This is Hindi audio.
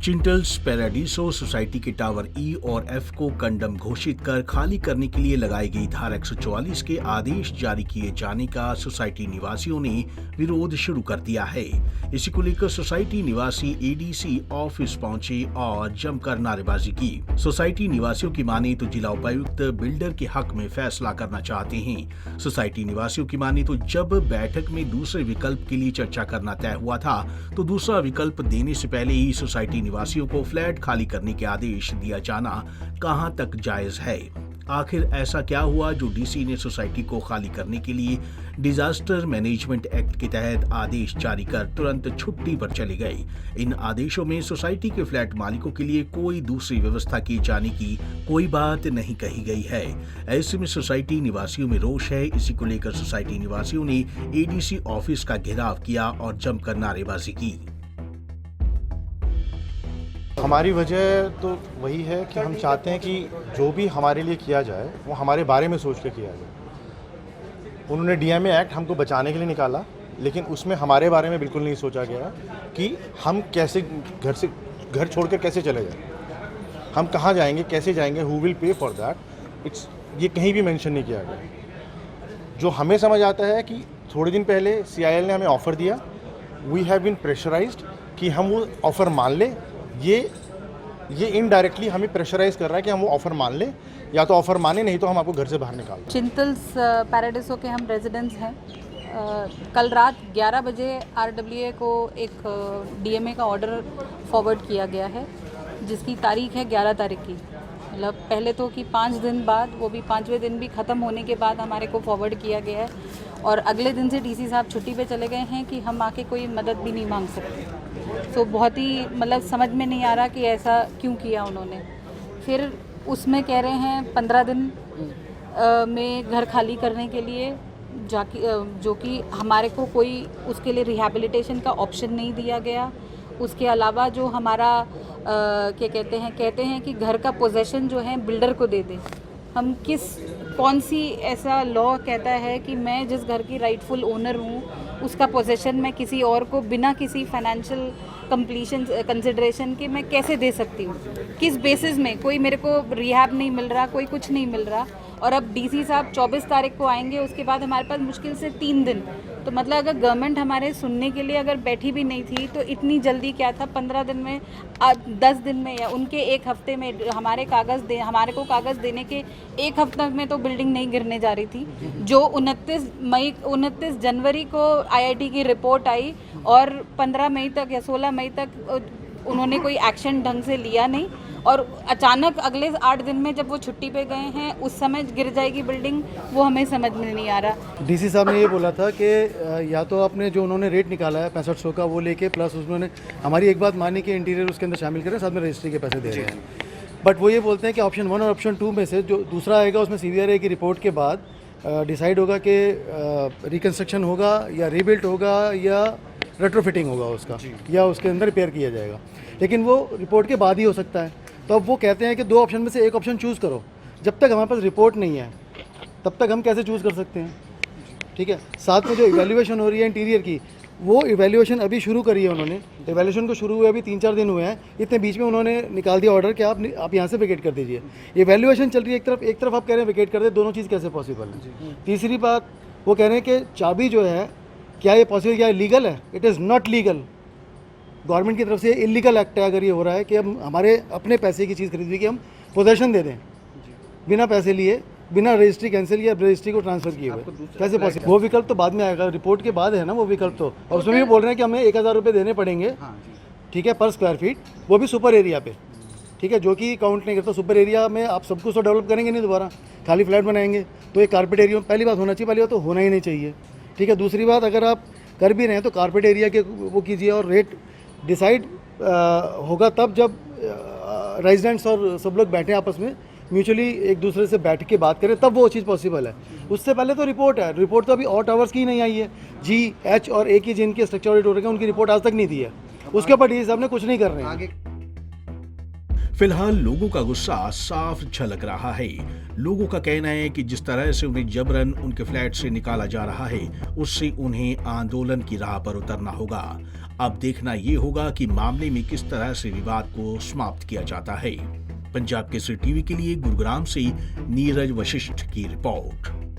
चिंटल्स पैराडीसो सोसाइटी के टावर ई और एफ को कंडम घोषित कर खाली करने के लिए लगाई गई धारा 144 के आदेश जारी किए जाने का सोसाइटी निवासियों ने विरोध शुरू कर दिया है। इसी को लेकर सोसाइटी निवासी एडीसी ऑफिस पहुंचे और जमकर नारेबाजी की। सोसाइटी निवासियों की माने तो जिला उपायुक्त बिल्डर के हक में फैसला करना चाहते हैं। सोसाइटी निवासियों की माने तो जब बैठक में दूसरे विकल्प के लिए चर्चा करना तय हुआ था तो दूसरा विकल्प देने से पहले ही सोसाइटी निवासियों को फ्लैट खाली करने के आदेश दिया जाना कहां तक जायज है। आखिर ऐसा क्या हुआ जो डीसी ने सोसाइटी को खाली करने के लिए डिजास्टर मैनेजमेंट एक्ट के तहत आदेश जारी कर तुरंत छुट्टी पर चले गए। इन आदेशों में सोसाइटी के फ्लैट मालिकों के लिए कोई दूसरी व्यवस्था की जाने की कोई बात नहीं कही गई है। ऐसे में सोसाइटी निवासियों में रोष है। इसी को लेकर सोसाइटी निवासियों ने एडीसी ऑफिस का घेराव किया और जमकर नारेबाजी की। हमारी वजह तो वही है कि हम चाहते हैं कि जो भी हमारे लिए किया जाए वो हमारे बारे में सोच के किया जाए। उन्होंने डीएमए एक्ट हमको बचाने के लिए निकाला, लेकिन उसमें हमारे बारे में बिल्कुल नहीं सोचा गया कि हम कैसे घर छोड़कर कैसे चले जाएं, हम कहाँ जाएंगे, कैसे जाएंगे, who will pay for that. ये कहीं भी मेंशन नहीं किया गया। जो हमें समझ आता है कि थोड़े दिन पहले सीआईएल ने हमें ऑफ़र दिया, वी हैव बीन प्रेशराइज्ड कि हम वो ऑफ़र मान लें। ये इनडायरेक्टली हमें प्रेशराइज कर रहा है कि हम वो ऑफ़र मान लें, या तो ऑफ़र माने, नहीं तो हम आपको घर से बाहर निकाल दें। चिंटल्स पैराडीसो के हम रेजिडेंट्स हैं। कल रात 11 बजे आरडब्ल्यूए को एक डीएमए का ऑर्डर फॉरवर्ड किया गया है, जिसकी तारीख है 11 तारीख की। मतलब पहले तो कि 5 दिन बाद, वो भी 5वें दिन भी ख़त्म होने के बाद हमारे को फॉरवर्ड किया गया है, और अगले दिन से डीसी साहब छुट्टी पे चले गए हैं कि हम आके कोई मदद भी नहीं मांग सकते। तो बहुत ही मतलब समझ में नहीं आ रहा कि ऐसा क्यों किया उन्होंने। फिर उसमें कह रहे हैं 15 दिन में घर खाली करने के लिए, जो कि हमारे को कोई उसके लिए रिहैबिलिटेशन का ऑप्शन नहीं दिया गया। उसके अलावा जो हमारा क्या कहते हैं कि घर का पोजेशन जो है बिल्डर को दे दें। हम कौन सी ऐसा लॉ कहता है कि मैं जिस घर की राइटफुल ओनर हूँ उसका पोजेशन मैं किसी और को बिना किसी फाइनेंशियल कंप्लीशन कंसिडरेशन के मैं कैसे दे सकती हूँ? किस बेसिस में? कोई मेरे को रिहैब नहीं मिल रहा, कोई कुछ नहीं मिल रहा। और अब डीसी साहब 24 तारीख को आएंगे, उसके बाद हमारे पास मुश्किल से 3 दिन। तो मतलब अगर गवर्नमेंट हमारे सुनने के लिए अगर बैठी भी नहीं थी तो इतनी जल्दी क्या था? 15 दिन में, 10 दिन में, या उनके 1 हफ्ते में हमारे को कागज़ देने के 1 हफ्ते में तो बिल्डिंग नहीं गिरने जा रही थी। जो 29 जनवरी को आईआईटी की रिपोर्ट आई और 15 मई तक या 16 मई तक उन्होंने कोई एक्शन ढंग से लिया नहीं, और अचानक अगले 8 दिन में जब वो छुट्टी पे गए हैं उस समय गिर जाएगी बिल्डिंग, वो हमें समझ में नहीं आ रहा। डीसी साहब ने ये बोला था कि या तो आपने जो उन्होंने रेट निकाला है 6500 का वो लेके, प्लस उन्होंने हमारी एक बात मानी कि इंटीरियर उसके अंदर शामिल करें, साथ में रजिस्ट्री के पैसे दे रहे हैं। बट वो ये बोलते हैं कि ऑप्शन 1 और ऑप्शन 2 में से जो दूसरा आएगा उसमें सीवीआरए की रिपोर्ट के बाद डिसाइड होगा कि रिकन्स्ट्रक्शन होगा या रीबिल्ट होगा या रेट्रोफिटिंग होगा उसका, या उसके अंदर रिपेयर किया जाएगा। लेकिन वो रिपोर्ट के बाद ही हो सकता है। तो अब वो कहते हैं कि 2 ऑप्शन में से एक ऑप्शन चूज़ करो। जब तक हमारे पास रिपोर्ट नहीं है तब तक हम कैसे चूज़ कर सकते हैं? ठीक है। साथ में जो इवैल्यूएशन हो रही है इंटीरियर की, वो इवैल्यूएशन अभी शुरू करी है उन्होंने। इवैल्यूएशन को शुरू हुए अभी 3-4 दिन हुए हैं। इतने बीच में उन्होंने निकाल दिया ऑर्डर कि आप यहाँ से वेकेट कर दीजिए। इवैल्यूएशन चल रही है एक तरफ आप कह रहे हैं वेकेट कर दे, दोनों चीज़ कैसे पॉसिबल है? तीसरी बात, वो कह रहे हैं कि चाबी जो है, क्या ये पॉसिबल, क्या लीगल है? It is not legal. Government की तरफ से इलीगल एक्ट है अगर ये हो रहा है कि हम हमारे अपने पैसे की चीज़ खरीदी कि हम पोजेशन दे दें बिना पैसे लिए, बिना रजिस्ट्री कैंसिल या रजिस्ट्री को ट्रांसफ़र किए हुए, कैसे पॉसिबल? वो विकल्प तो बाद में आएगा, रिपोर्ट के बाद है ना वो विकल्प तो। और उसमें भी बोल रहे हैं कि हमें 1000 रुपये देने पड़ेंगे, ठीक है, पर स्क्वायर फीट, वो भी सुपर एरिया पे, ठीक है, जो कि काउंट नहीं करता। सुपर एरिया में आप सब कुछ तो डेवलप करेंगे नहीं, दोबारा खाली फ्लैट बनाएंगे तो एक कारपेट एरिया पहली बात होना चाहिए, पहली बात तो होना ही नहीं चाहिए, ठीक है। दूसरी बात, अगर आप कर भी रहे हैं तो कारपेट एरिया के वो कीजिए, और रेट डिसाइड होगा तब जब रेजिडेंट्स और सब लोग बैठे आपस में म्यूचुअली एक दूसरे से बैठ के बात करें, तब वो चीज़ पॉसिबल है। उससे पहले तो रिपोर्ट है, रिपोर्ट तो अभी और टावर्स की नहीं आई है। जी, एच और ए की जिनके स्ट्रक्चर ऑडिट हो रहे हैं उनकी रिपोर्ट आज तक नहीं दी है, उसके ऊपर डीसी साहब ने कुछ नहीं कर रहे हैं। फिलहाल लोगों का गुस्सा साफ झलक रहा है। लोगों का कहना है कि जिस तरह से उन्हें जबरन उनके फ्लैट से निकाला जा रहा है, उससे उन्हें आंदोलन की राह पर उतरना होगा। अब देखना ये होगा कि मामले में किस तरह से विवाद को समाप्त किया जाता है। पंजाब केसरी टीवी के लिए गुरुग्राम से नीरज वशिष्ठ की रिपोर्ट।